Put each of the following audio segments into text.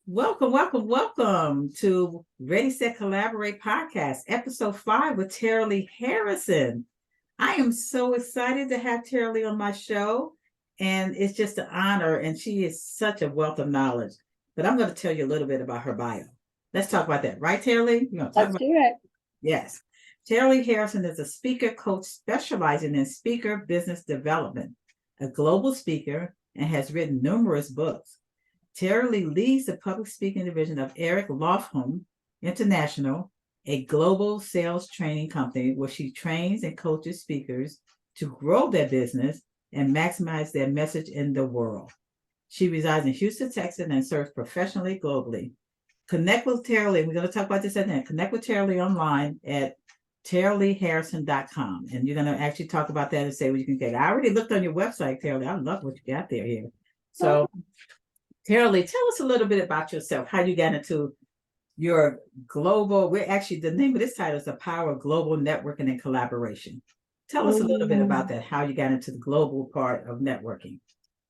Welcome to Ready, Set, Collaborate podcast, episode 5 with Terilee Harrison. I am so excited to have Terilee on my show, and it's just an honor, and she is such a wealth of knowledge. But I'm going to tell you a little bit about her bio. Let's talk about that, right, Terilee? You're going to talk Let's about do it. Yes. Terilee Harrison is a speaker coach specializing in speaker business development, a global speaker, and has written numerous books. Terilee leads the public speaking division of Eric Lofholm International, a global sales training company where she trains and coaches speakers to grow their business and maximize their message in the world. She resides in Houston, Texas, and serves professionally globally. Connect with Terilee. We're going to talk about this at the end. Connect with Terilee online at TerileeHarrison.com. And you're going to actually talk about that and say what you can get. I already looked on your website, Terilee. I love what you got there here. So Terilee, tell us a little bit about yourself, how you got into your global, we're actually, the name of this title is The Power of Global Networking and Collaboration. Tell us a little bit about that, how you got into the global part of networking.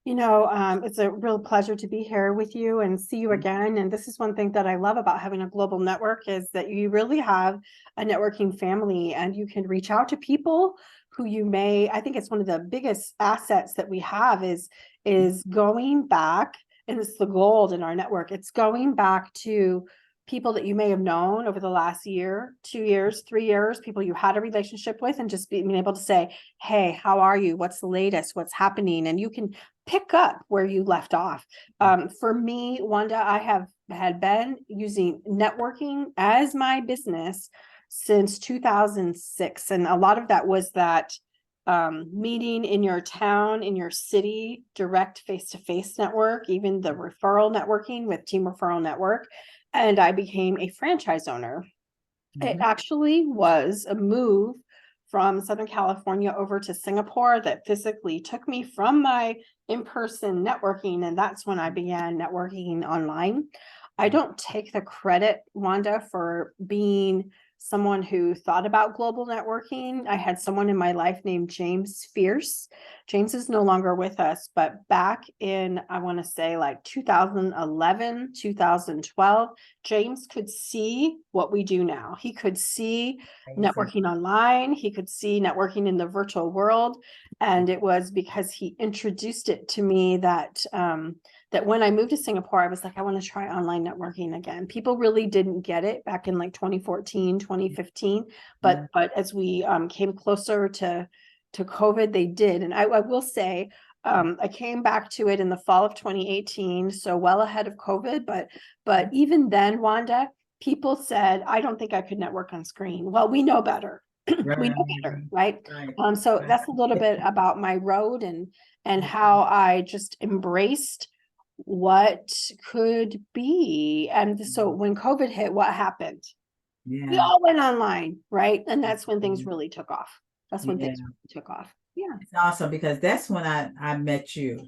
It's a real pleasure to be here with you and see you again. And this is one thing that I love about having a global network is that you really have a networking family and you can reach out to people who I think it's one of the biggest assets that we have is going back, and it's the gold in our network. It's going back to people that you may have known over the last year, 2 years, 3 years, people you had a relationship with, and just being able to say, hey, how are you? What's the latest? What's happening? And you can pick up where you left off. For me, Wanda, I had been using networking as my business since 2006. And a lot of that was that meeting in your town, in your city, direct face-to-face network, even the referral networking with Team Referral Network. And I became a franchise owner. It actually was a move from Southern California over to Singapore that physically took me from my in-person networking. And that's when I began networking online. I don't take the credit, Wanda, for being someone who thought about global networking. I had someone in my life named James Fierce. James is no longer with us, but back in, I want to say like 2011, 2012, James could see what we do now. He could see networking online. He could see networking in the virtual world. And it was because he introduced it to me that that when I moved to Singapore, I was like, I want to try online networking again. People really didn't get it back in like 2014, 2015. But as we came closer to COVID, they did. And I will say, I came back to it in the fall of 2018, so well ahead of COVID. But even then, Wanda, people said, I don't think I could network on screen. Well, we know better. We know better, right? So that's a little bit about my road and how I just embraced what could be. And so when COVID hit, what happened? We all went online, right? And that's when things really took off. That's when things really took off. Yeah. It's awesome because that's when I met you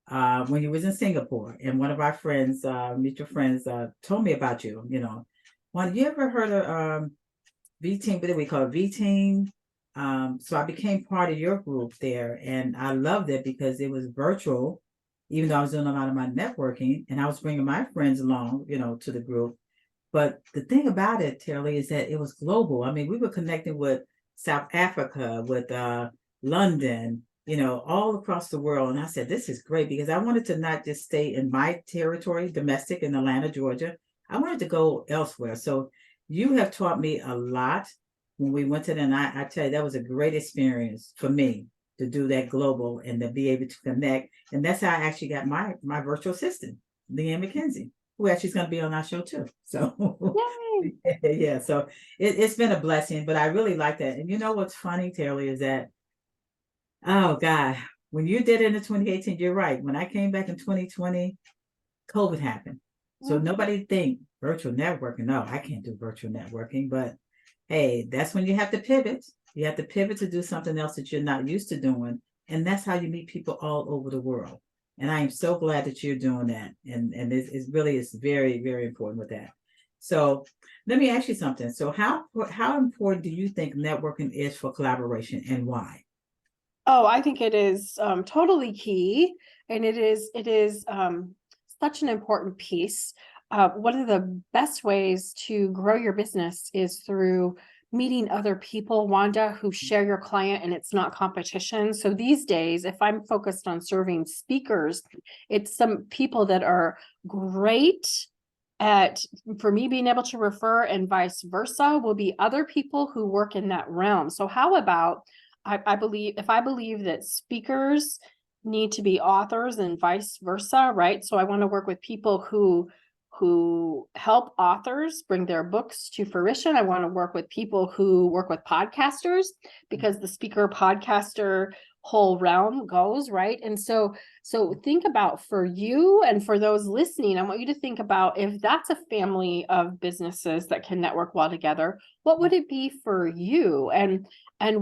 when you was in Singapore, and one of our friends, mutual friends, told me about you. One, you ever heard of V Team? What do we call it? V Team. So I became part of your group there, and I loved it because it was virtual, even though I was doing a lot of my networking, and I was bringing my friends along, to the group. But the thing about it, Terilee, is that it was global. I mean, we were connecting with South Africa, with London, all across the world. And I said, this is great because I wanted to not just stay in my territory, domestic in Atlanta, Georgia. I wanted to go elsewhere. So you have taught me a lot when we went to that. And I tell you, that was a great experience for me to do that global and to be able to connect. And that's how I actually got my virtual assistant, Leanne McKenzie, who actually is going to be on our show too. So yeah, so it's been a blessing, but I really like that. And you know what's funny, Terilee, is that, oh God, when you did it in 2018, you're right. When I came back in 2020, COVID happened. So nobody think virtual networking. No, I can't do virtual networking, but hey, that's when you have to pivot. You have to pivot to do something else that you're not used to doing. And that's how you meet people all over the world. And I am so glad that you're doing that. And it really is very, very important with that. So let me ask you something. So how important do you think networking is for collaboration and why? Oh, I think it is totally key. And it is such an important piece. one of the best ways to grow your business is through meeting other people, Wanda, who share your client, and it's not competition. So these days, if I'm focused on serving speakers, it's some people that are great at, for me being able to refer, and vice versa will be other people who work in that realm. So how about, I believe that speakers need to be authors and vice versa, right? So I want to work with people who help authors bring their books to fruition. I want to work with people who work with podcasters, because the speaker podcaster whole realm goes, right? And so think about, for you and for those listening, I want you to think about, if that's a family of businesses that can network well together, what would it be for you? And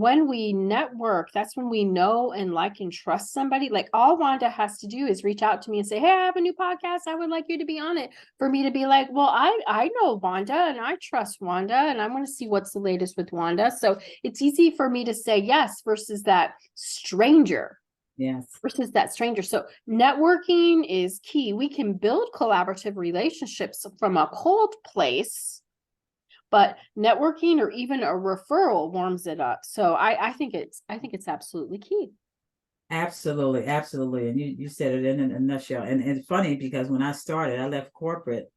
when we network, that's when we know and like and trust somebody. Like, all Wanda has to do is reach out to me and say, hey, I have a new podcast, I would like you to be on it. For me to be like, well, I know Wanda and I trust Wanda and I want to see what's the latest with Wanda. So it's easy for me to say yes versus that stranger. Yes. Versus that stranger. So networking is key. We can build collaborative relationships from a cold place, but networking or even a referral warms it up. So I think it's absolutely key. Absolutely, absolutely. And you said it in a nutshell. And it's funny because when I started, I left corporate.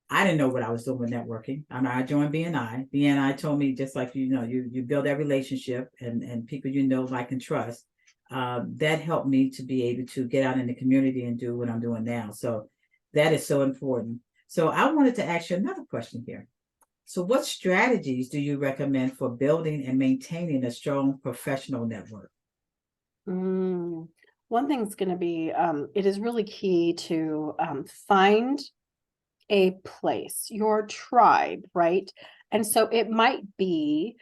I didn't know what I was doing with networking. I mean, I joined BNI. BNI told me, just like, you build that relationship and people like and trust. That helped me to be able to get out in the community and do what I'm doing now. So that is so important. So I wanted to ask you another question here. So what strategies do you recommend for building and maintaining a strong professional network? One thing's going to be, it is really key to find a place, your tribe, right? And so it might be,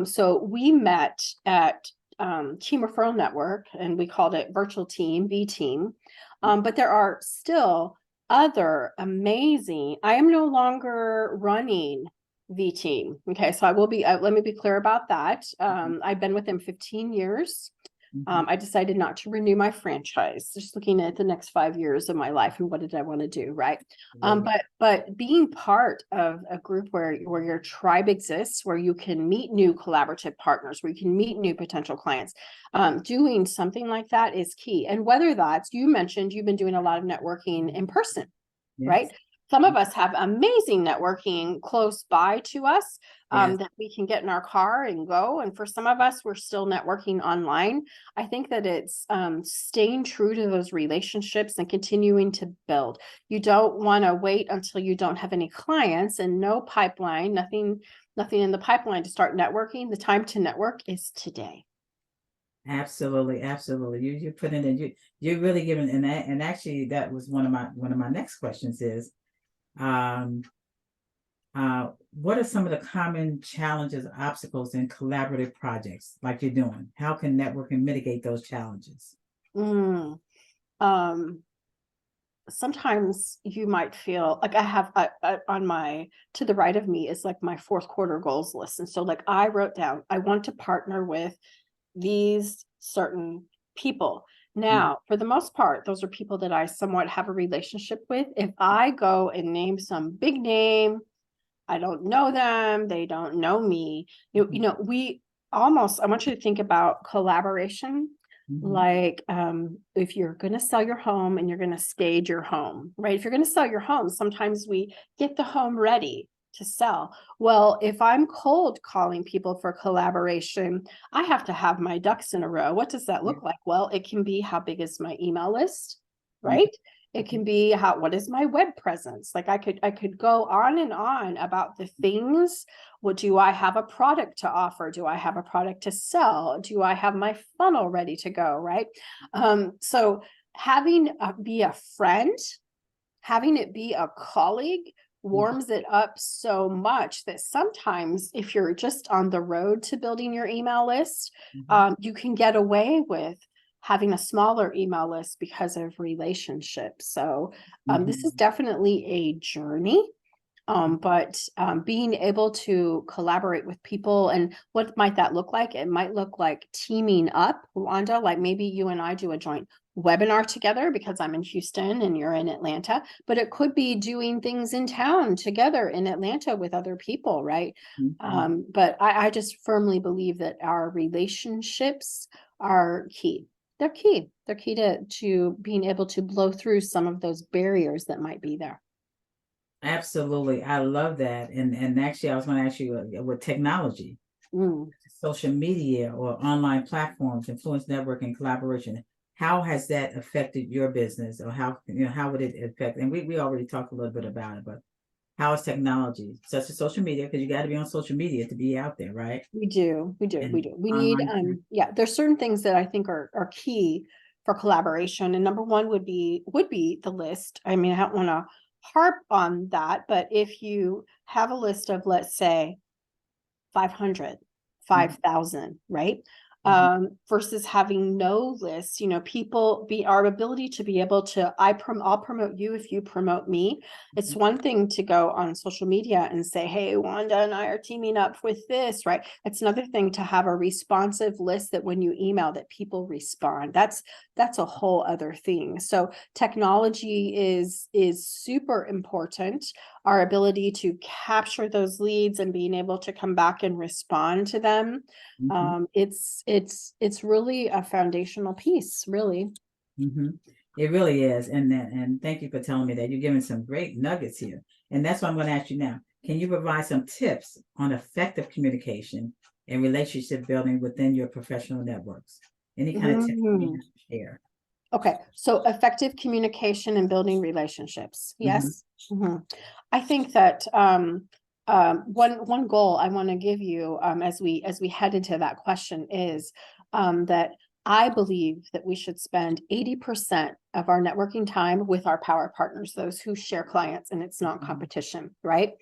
so we met at Team Referral Network, and we called it Virtual Team, V Team. But there are still other amazing, I am no longer running V Team. Okay, so I will be, let me be clear about that. I've been with them 15 years. I decided not to renew my franchise, just looking at the next 5 years of my life and what did I want to do, right? But being part of a group where your tribe exists, where you can meet new collaborative partners, where you can meet new potential clients, doing something like that is key. And whether that's, you mentioned you've been doing a lot of networking in person, Yes. right? Some of us have amazing networking close by to us, Yes. that we can get in our car and go. And for some of us, we're still networking online. I think that it's staying true to those relationships and continuing to build. You don't want to wait until you don't have any clients and no pipeline, nothing in the pipeline to start networking. The time to network is today. Absolutely, absolutely. You put it in. You're really giving, and actually that was one of my next questions is, what are some of the common challenges, obstacles in collaborative projects like you're doing? How can networking mitigate those challenges? Sometimes you might feel like I have on my, to the right of me is like my fourth quarter goals list. And so like I wrote down, I want to partner with these certain people. Now, for the most part, those are people that I somewhat have a relationship with. If I go and name some big name, I don't know them, they don't know me. We almost, I want you to think about collaboration. Like, if you're going to sell your home and you're going to stage your home, right? If you're going to sell your home, sometimes we get the home ready to sell. Well, if I'm cold calling people for collaboration, I have to have my ducks in a row. What does that look like? Well, it can be, how big is my email list, right? It can be what is my web presence? Like I could go on and on about the things. What do I have a product to offer? Do I have a product to sell? Do I have my funnel ready to go? Right. So having be a friend, having it be a colleague warms it up so much that sometimes if you're just on the road to building your email list, you can get away with having a smaller email list because of relationships. So this is definitely a journey, but being able to collaborate with people, and what might that look like? It might look like teaming up, Wanda, like maybe you and I do a joint webinar together because I'm in Houston and you're in Atlanta, but it could be doing things in town together in Atlanta with other people, right? But I just firmly believe that our relationships are key. They're key. They're key to being able to blow through some of those barriers that might be there. Absolutely. I love that. And actually, I was going to ask you with technology, social media or online platforms, influence networking, collaboration, how has that affected your business, or how would it affect? And we already talked a little bit about it, but how is technology such as social media? Because you got to be on social media to be out there, right? We do. And We need, online. yeah, there's certain things that I think are key for collaboration. And number one would be the list. I mean, I don't want to harp on that, but if you have a list of, let's say, 500, 5,000, right? Versus having no list, our ability to be able to, I'll promote you if you promote me. It's one thing to go on social media and say, hey, Wanda and I are teaming up with this, right? It's another thing to have a responsive list that when you email that people respond. That's a whole other thing. So technology is super important. Our ability to capture those leads and being able to come back and respond to them. It's really a foundational piece, really. It really is. And thank you for telling me that. You're giving some great nuggets here. And that's what I'm going to ask you now. Can you provide some tips on effective communication and relationship building within your professional networks? Any kind of tips you can share? Okay, so effective communication and building relationships. Yes. I think that one goal I want to give you as we head into that question is that I believe that we should spend 80% of our networking time with our power partners, those who share clients, and it's not competition, right?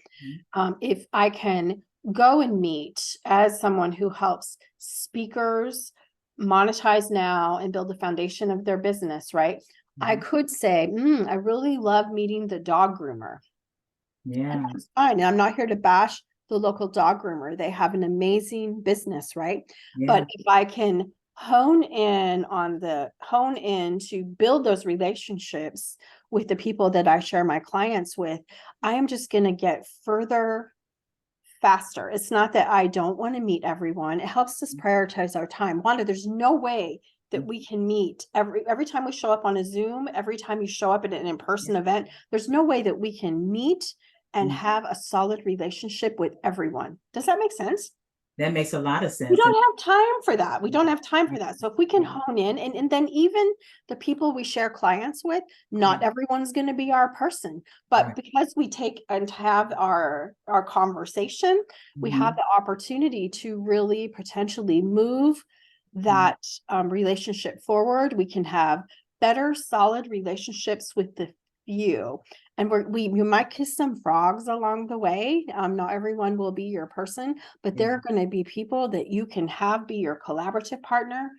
If I can go and meet as someone who helps speakers monetize now and build the foundation of their business, right? I could say, I really love meeting the dog groomer. Yeah. And that's fine. And I'm not here to bash the local dog groomer. They have an amazing business, right? Yeah. But if I can hone in to build those relationships with the people that I share my clients with, I am just going to get further faster. It's not that I don't want to meet everyone. It helps us prioritize our time. Wanda, there's no way that we can meet every time we show up on a Zoom, every time you show up at an in-person event, there's no way that we can meet and have a solid relationship with everyone. Does that make sense? That makes a lot of sense. We don't have time for that. We don't have time for that. So if we can hone in, and then even the people we share clients with, not everyone's going to be our person, but because we take and have our conversation, we have the opportunity to really potentially move that relationship forward. We can have better, solid relationships with the few. And you might kiss some frogs along the way. Not everyone will be your person, but there are going to be people that you can have be your collaborative partner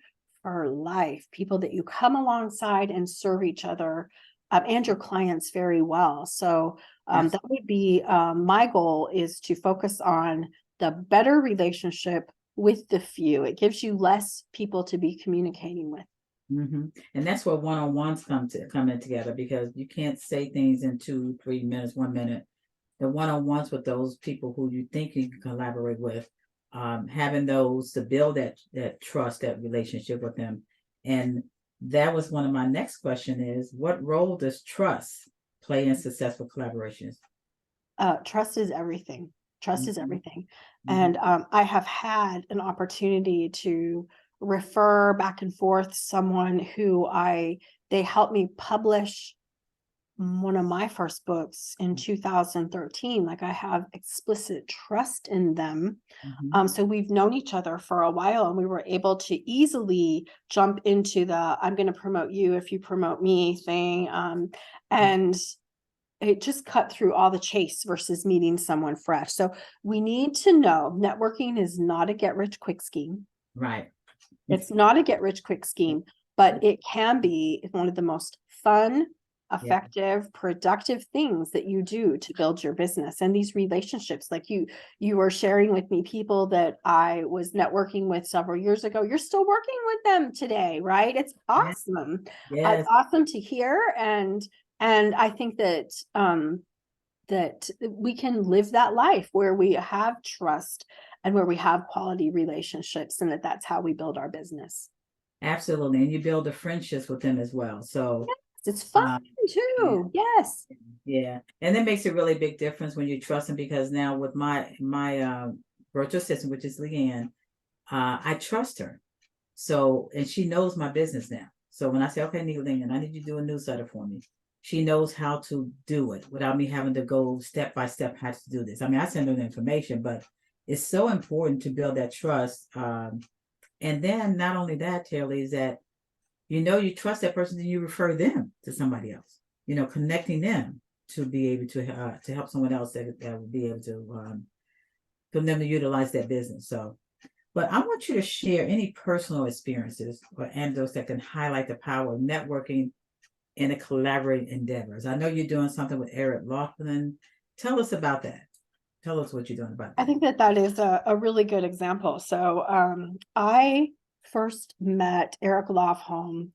for life, people that you come alongside and serve each other and your clients very well. So that would be my goal, is to focus on the better relationship with the few. It gives you less people to be communicating with. And that's where one-on-ones come in together, because you can't say things in 2-3 minutes, 1 minute. The one-on-ones with those people who you think you can collaborate with, having those to build that trust, that relationship with them. And that was one of my next question is, what role does trust play in successful collaborations? Trust is everything. Trust is everything. And I have had an opportunity to refer back and forth someone who they helped me publish one of my first books in 2013. Like, I have explicit trust in them. So we've known each other for a while, and we were able to easily jump into the I'm going to promote you if you promote me thing. And it just cut through all the chase versus meeting someone fresh. So we need to know networking is not a get rich quick scheme. Right. It's not a get rich quick scheme, but it can be one of the most fun, effective, productive things that you do to build your business and these relationships. Like you were sharing with me people that I was networking with several years ago. You're still working with them today, right? It's awesome. Yes. It's awesome to hear. And I think that that we can live that life where we have trust and where we have quality relationships, and that's how we build our business. Absolutely. And you build the friendships with them as well. So It's fun too. Yes. yeah. And that makes a really big difference when you trust them, because now with my virtual assistant, which is Leanne, I trust her. So, and she knows my business now. So when I say, okay, Leanne, I need you to do a newsletter for me, she knows how to do it without me having to go step by step how to do this. I mean, I send her the information, but it's so important to build that trust. And then not only that, Terilee, is that you trust that person, then you refer them to somebody else. Connecting them to be able to help someone else that will be able to for them to utilize that business. So, but I want you to share any personal experiences or anecdotes that can highlight the power of networking and the collaborating endeavors. I know you're doing something with Eric Laughlin. Tell us about that. Tell us what you're doing about that. I think that is a really good example. So I first met Eric Laughlin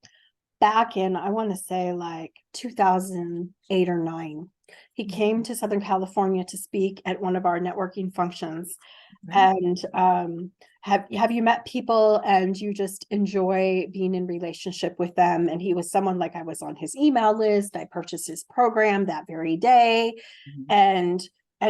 back in, I want to say like 2008 or 9. He came to Southern California to speak at one of our networking functions. And have you met people and you just enjoy being in relationship with them? And he was someone, like, I was on his email list. I purchased his program that very day. And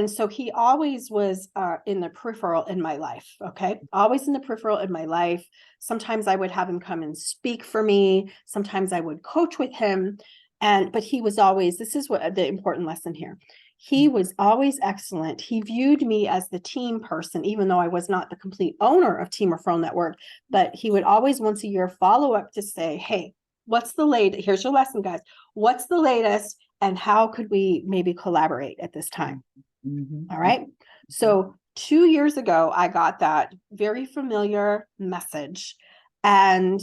so he always was in the peripheral in my life. Okay. Always in the peripheral in my life. Sometimes I would have him come and speak for me. Sometimes I would coach with him. But he was always, this is what the important lesson here. He was always excellent. He viewed me as the team person, even though I was not the complete owner of Team Referral Network. But he would always once a year follow up to say, hey, what's the latest? Here's your lesson, guys. What's the latest? And how could we maybe collaborate at this time? All right. So 2 years ago, I got that very familiar message. And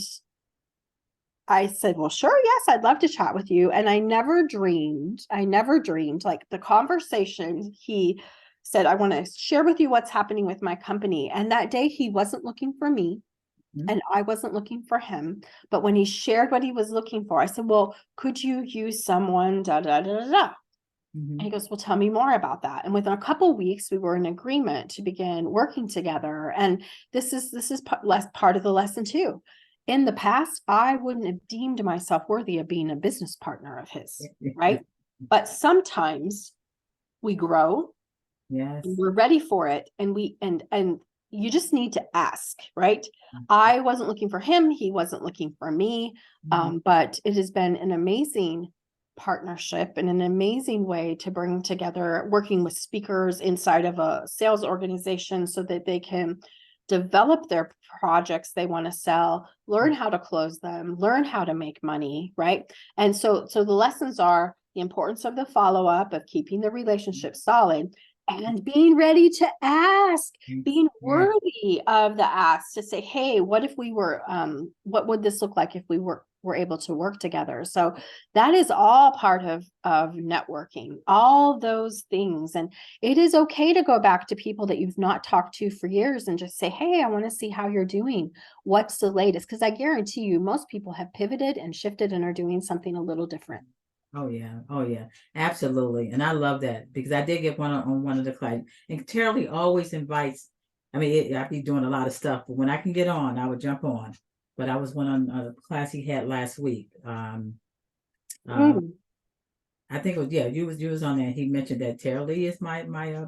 I said, well, sure, yes, I'd love to chat with you. And I never dreamed, like the conversation, he said, I want to share with you what's happening with my company. And that day he wasn't looking for me and I wasn't looking for him. But when he shared what he was looking for, I said, well, could you use someone, da, da, da, da, da. And he goes, well, tell me more about that. And within a couple of weeks, we were in agreement to begin working together. And this is part of the lesson too. In the past, I wouldn't have deemed myself worthy of being a business partner of his, right? But sometimes we grow, yes, we're ready for it, and you just need to ask, right? I wasn't looking for him, he wasn't looking for me, but it has been an amazing partnership and an amazing way to bring together working with speakers inside of a sales organization so that they can develop their projects they want to sell, learn how to close them, learn how to make money, right? And so the lessons are the importance of the follow-up, of keeping the relationship solid, and being ready to ask, being worthy of the ask, to say, hey, what if we were, what would this look like if we were able to work together? So that is all part of networking, all those things. And it is okay to go back to people that you've not talked to for years and just say, hey, I want to see how you're doing. What's the latest? Because I guarantee you, most people have pivoted and shifted and are doing something a little different. Oh yeah, absolutely. And I love that, because I did get one of the clients, and Terilee always invites. I mean, I be doing a lot of stuff, but when I can get on, I would jump on. But I was one on a class he had last week. I think it was, you was on there. He mentioned that Terilee is my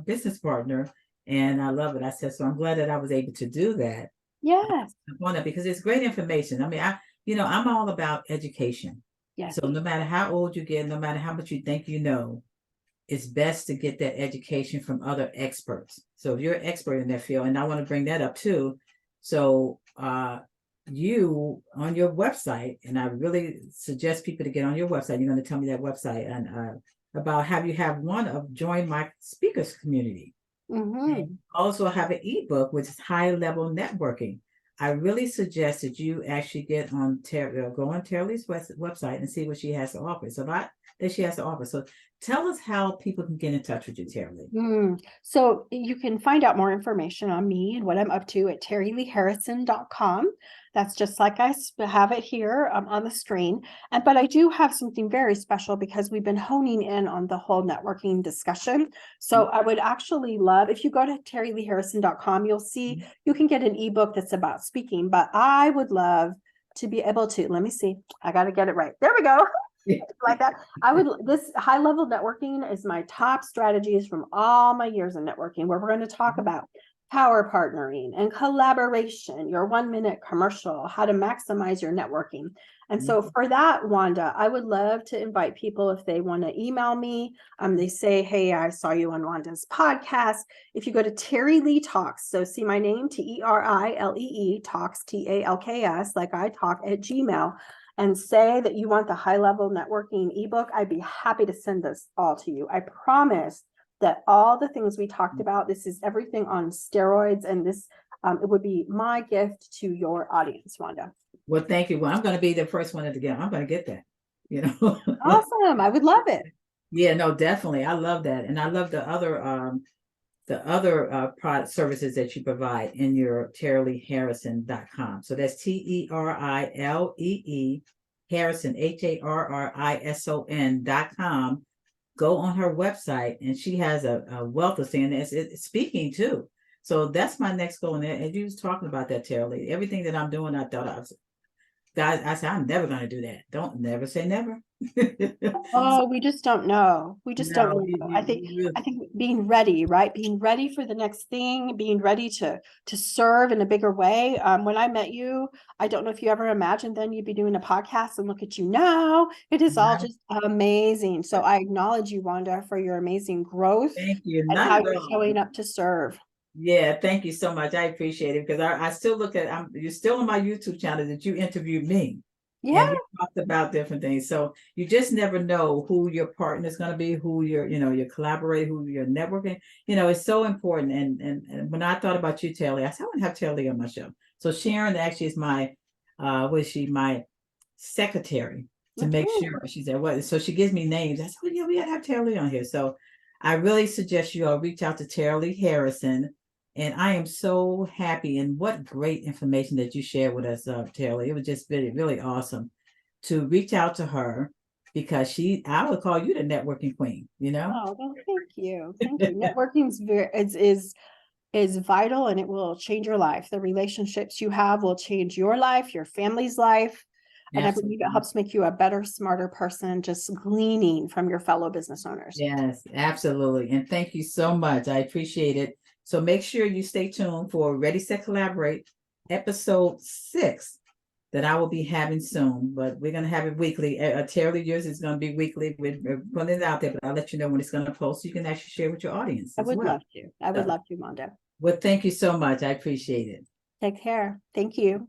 business partner, and I love it. I said, so I'm glad that I was able to do that. Yes. On that, because it's great information. I mean, I'm all about education. Yes. So no matter how old you get, no matter how much you think you know, it's best to get that education from other experts. So if you're an expert in that field, and I want to bring that up too. So you on your website, and I really suggest people to get on your website. You're going to tell me that website and about how you have one of join my speakers community. Also have an ebook, which is high level networking. I really suggest that you actually get on go on Terilee's website and see what she has to offer. It's that she has to offer. So tell us how people can get in touch with you, Terilee. So you can find out more information on me and what I'm up to at TerileeHarrison.com. That's just like I have it here on the screen. But I do have something very special because we've been honing in on the whole networking discussion. So I would actually love, if you go to TerileeHarrison.com, you'll see you can get an ebook that's about speaking, but I would love to be able to, let me see, I got to get it right. There we go. Like that. This high level networking is my top strategies from all my years in networking, where we're going to talk about power partnering and collaboration, your 1-minute commercial, how to maximize your networking. And so for that, Wanda, I would love to invite people if they want to email me. They say, hey, I saw you on Wanda's podcast. If you go to Terilee Talks, so see my name, Terilee Talks, TALKS, like I talk at Gmail, and say that you want the high level networking ebook, I'd be happy to send this all to you. I promise that all the things we talked about, this is everything on steroids, and this it would be my gift to your audience, Wanda. Well, thank you. Well, I'm going to be the first one to get. I'm going to get that. Awesome. I would love it. Yeah, no, definitely. I love that, and I love the other product services that you provide in your TerileeHarrison.com. So that's TERILEE Harrison HARRISON.com. Go on her website, and she has a wealth of things. It's speaking too. So that's my next goal. And you was talking about that, Terilee. Everything that I'm doing, I thought I was, guys, I said, I'm never going to do that. Don't never say never. Oh, we just don't know. We just don't know. I think being ready, right? Being ready for the next thing, being ready to serve in a bigger way. When I met you, I don't know if you ever imagined then you'd be doing a podcast, and look at you now. It is all just amazing. So I acknowledge you, Wanda, for your amazing growth. Thank you. And how you're showing up to serve. Yeah, thank you so much. I appreciate it, because I still look at, you're still on my YouTube channel that you interviewed me. Yeah. And we talked about different things. So you just never know who your partner is going to be, who your collaborator, who you're networking. It's so important. And when I thought about you, Terilee, I said, I want to have Terilee on my show. So Sharon actually is my, my secretary to make sure. She said, what? So she gives me names. I said, well, yeah, we got to have Terilee on here. So I really suggest you all reach out to Terilee Harrison. And I am so happy, and what great information that you shared with us, Terilee. It was just really, really awesome to reach out to her, because I would call you the networking queen, Oh, well, thank you. Thank you. Networking is vital, and it will change your life. The relationships you have will change your life, your family's life. And I believe it helps make you a better, smarter person, just gleaning from your fellow business owners. Yes, absolutely. And thank you so much. I appreciate it. So make sure you stay tuned for Ready, Set, Collaborate, episode 6, that I will be having soon. But we're going to have it weekly. Terilee, yours is going to be weekly. We're putting it out there, but I'll let you know when it's going to post, so you can actually share with your audience. I would love to. I would love to, Wanda. Well, thank you so much. I appreciate it. Take care. Thank you.